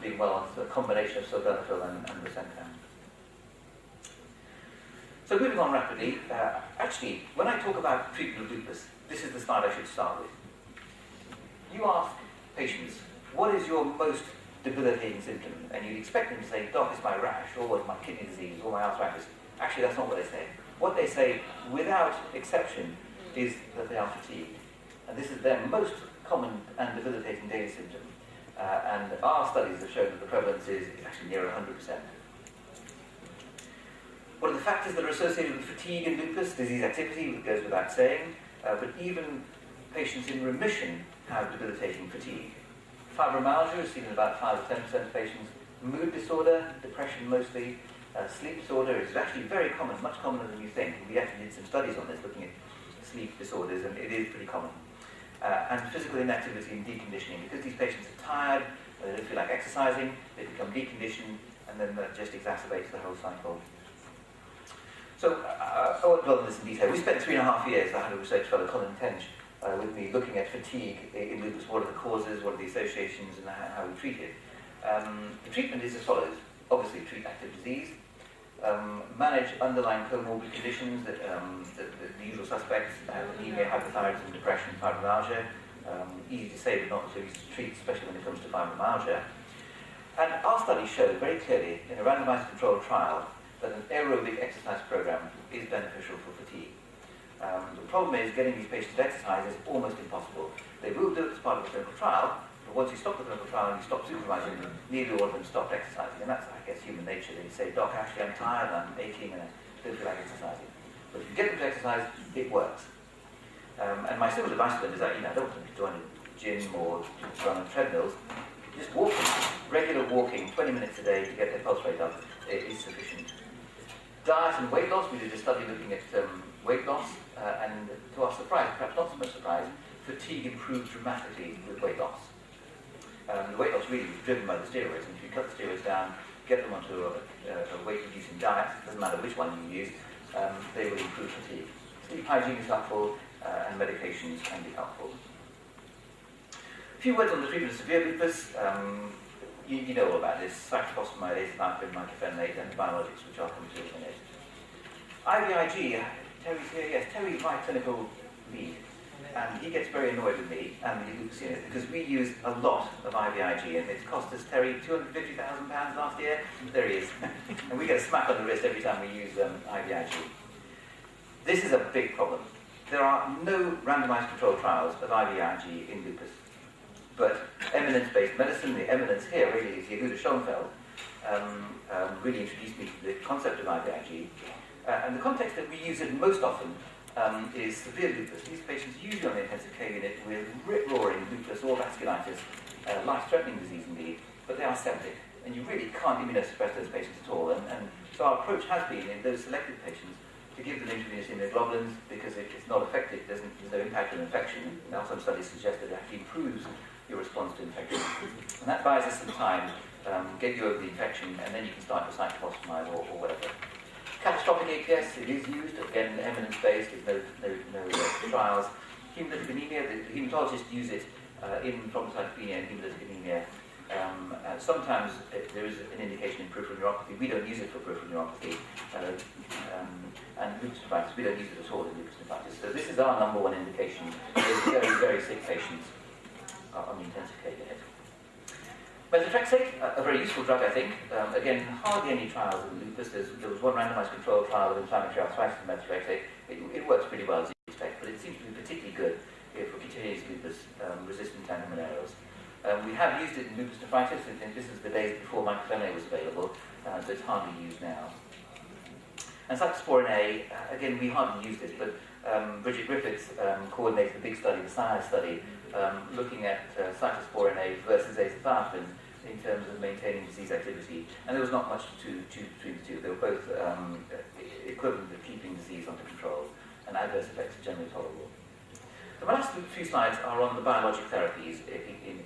doing well on a combination of sildenafil and risentan. So moving on rapidly, actually, when I talk about treatment of lupus, this is the slide I should start with. You ask patients, what is your most debilitating symptom? And you'd expect them to say, doc, it's my rash, or it's my kidney disease, or my arthritis. Actually, that's not what they say. What they say, without exception, is that they are fatigued. And this is their most common and debilitating daily symptom. And our studies have shown that the prevalence is actually near 100%. What are the factors that are associated with fatigue in lupus? Disease activity, it goes without saying, but even patients in remission have debilitating fatigue. Fibromyalgia is seen in about 5 to 10% of patients. Mood disorder, depression mostly. Sleep disorder is actually very common, much commoner than you think. We actually did some studies on this, looking at sleep disorders, and it is pretty common. And physical inactivity and deconditioning. Because these patients are tired, they don't feel like exercising, they become deconditioned, and then that just exacerbates the whole cycle. So, I won't dwell on this in detail. We spent 3.5 years, I had a research fellow, Colin Tench, with me looking at fatigue in lupus. What are the causes, what are the associations, and how we treat it. The treatment is as follows. Obviously, treat active disease. Manage underlying comorbid conditions, the usual suspects, anemia, hypothyroidism, depression, fibromyalgia. Easy to say, but not so easy to treat, especially when it comes to fibromyalgia. And our study showed very clearly, in a randomized controlled trial, that an aerobic exercise program is beneficial for fatigue. The problem is getting these patients to exercise is almost impossible. They will do it as part of a clinical trial, but once you stop the clinical trial and you stop supervising them, nearly all of them stopped exercising. And that's, I guess, human nature. They say, doc, actually I'm tired, I'm aching, and I don't feel like exercising. But if you get them to exercise, it works. And my simple advice to them is that, I don't want them to join a gym or run on treadmills. Just walking, regular walking, 20 minutes a day to get their pulse rate up is sufficient. Diet and weight loss, we did a study looking at weight loss, and to our surprise, perhaps not so much surprise, fatigue improved dramatically with weight loss. The weight loss really was driven by the steroids, and if you cut the steroids down, get them onto a weight-reducing diet, doesn't matter which one you use, they will improve fatigue. Sleep hygiene is helpful, and medications can be helpful. A few words on the treatment of severe lupus. You know all about this, cyclophosphamide, azathioprine, mycophenolate, and the biologics, which I'll come to in a minute. IVIG, Terry's here, yes, Terry's my clinical lead, and he gets very annoyed with me and the lupus unit because we use a lot of IVIG, and it's cost us, Terry, £250,000 last year. There he is. And we get a smack on the wrist every time we use IVIG. This is a big problem. There are no randomized controlled trials of IVIG in lupus. But eminence-based medicine, the eminence here really is Yehuda Schoenfeld, really introduced me to the concept of IVIG. And the context that we use it most often is severe lupus. These patients usually on the intensive care unit with rip-roaring lupus or vasculitis, life-threatening disease indeed, but they are septic. And you really can't immunosuppress those patients at all. And so our approach has been, in those selected patients, to give them intravenous immunoglobulins because it's not effective, there's no impact on infection. Now some studies suggest that it actually improves your response to infection. And that buys us some time, get you over the infection, and then you can start your cyclophosphamide or whatever. Catastrophic APS, it is used, again, eminence-based, there's no trials. Hemolytic anemia, the hematologists use it in thrombocytopenia and hemolytic anemia. Sometimes there is an indication in peripheral neuropathy. We don't use it for peripheral neuropathy. And lupus nephritis, we don't use it at all in lupus nephritis. So this is our number one indication. There's very, very sick patients on the intensive care unit. Methotrexate, a very useful drug, I think. Again, hardly any trials in lupus. There was one randomized controlled trial of inflammatory arthritis with methotrexate. It works pretty well, as you expect, but it seems to be particularly good for cutaneous lupus resistant angiomenareals. We have used it in lupus nephritis, and this is the days before mycophenolate was available, so it's hardly used now. And cyclosporin A, again, we hardly used it, but Bridget Griffiths coordinated the big study, the SCIENCE study, looking at cyclosporin A versus azathioprine in terms of maintaining disease activity. And there was not much between the two. They were both equivalent of keeping disease under control, and adverse effects are generally tolerable. The last few slides are on the biologic therapies